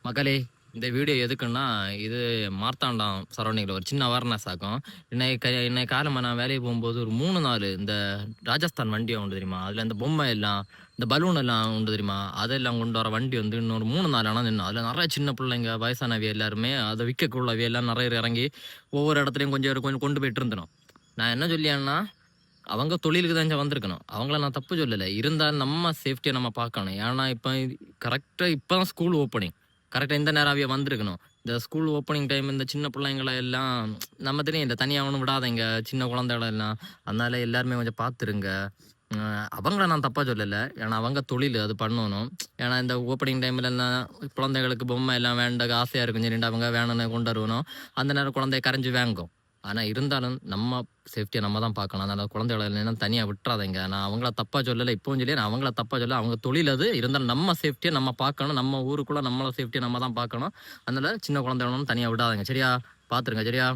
மக்களே, இந்த வீடியோ எதுக்குன்னா, இது மார்த்தாண்டம் சரௌண்டிங்கில ஒரு சின்ன அவேர்னஸ் ஆக்கும். இன்னைக்கு காலமா நான் வேலைக்கு போகும்போது ஒரு 3, 4 இந்த ராஜஸ்தான் வண்டி உண்டு தெரியுமா? அதில இந்த பொம்மை எல்லாம், இந்த பலூன் எல்லாம் உண்டு தெரியுமா? அதெல்லாம் கொண்டு வர வண்டி வந்து இன்னொரு 3, 4 அண நின்னு. அதில நெறைய சின்ன பிள்ளைங்க, வயசானவிய எல்லாருமே அத விக்கக்குள்ளவிய எல்லாம் நெறைய பேர் இறங்கி, ஒவ்வொரு இடத்துலயும் கொஞ்சம் கொஞ்சம் கொண்டு போயிட்டு இருந்தணும். நான் என்ன சொல்லியான்னா, அவங்க தொழிலுக்கு தான் இங்க வந்திருக்கணும். அவங்கள நான் தப்பு சொல்லல. இருந்தாலும் நம்ம சேஃப்டிய நம்ம பார்க்கணும். ஏன்னா, கரெக்ட்டா இப்ப தான் ஸ்கூல் ஓப்பனிங். கரெக்ட்டா இந்த நேரம் அவிய வந்திருக்கணும். இந்த ஸ்கூல் ஓப்பனிங் டைம் இந்த சின்ன பிள்ளைங்கள எல்லாம் நம்ம தெரியும் இல்ல தனியா ஒண்ணும் விடாதீங்க. சின்ன குழந்தைகள எல்லாம். அதனால எல்லாருமே கொஞ்சம் பார்த்துருங்க. அ அவங்கள நான் தப்பா சொல்லல. ஏன்னா அவங்க தொழிலு அது பண்ணணும். ஏன்னா இந்த ஓப்பனிங் டைம்லலாம் குழந்தைகளுக்கு பொம்மை எல்லாம் வேண்ட ஆசையா இருக்கும் சொல்லிட்டு அவங்க வேணும்னு கொண்டு வருவணும். அந்த நேரம் குழந்தை கரைஞ்சு வேங்கும். ஆனா இருந்தாலும் நம்ம சேஃப்டிய நம்ம தான் பார்க்கணும். அதனால குழந்தைகள எல்லாம் தனியா விட்றாதீங்க. நான் அவங்கள தப்பா சொல்லல. இப்பவும் சொல்லி நான் அவங்கள தப்பா சொல்லல. அவங்க தொழில் அது. இருந்தாலும் நம்ம சேஃப்டிய நம்ம பார்க்கணும். நம்ம ஊருக்குள்ள நம்மள சேஃப்டிய நம்ம தான் பார்க்கணும். அதனால சின்ன குழந்தைகள தனியா விடாதீங்க. சரியா? பார்த்துருங்க. சரியா?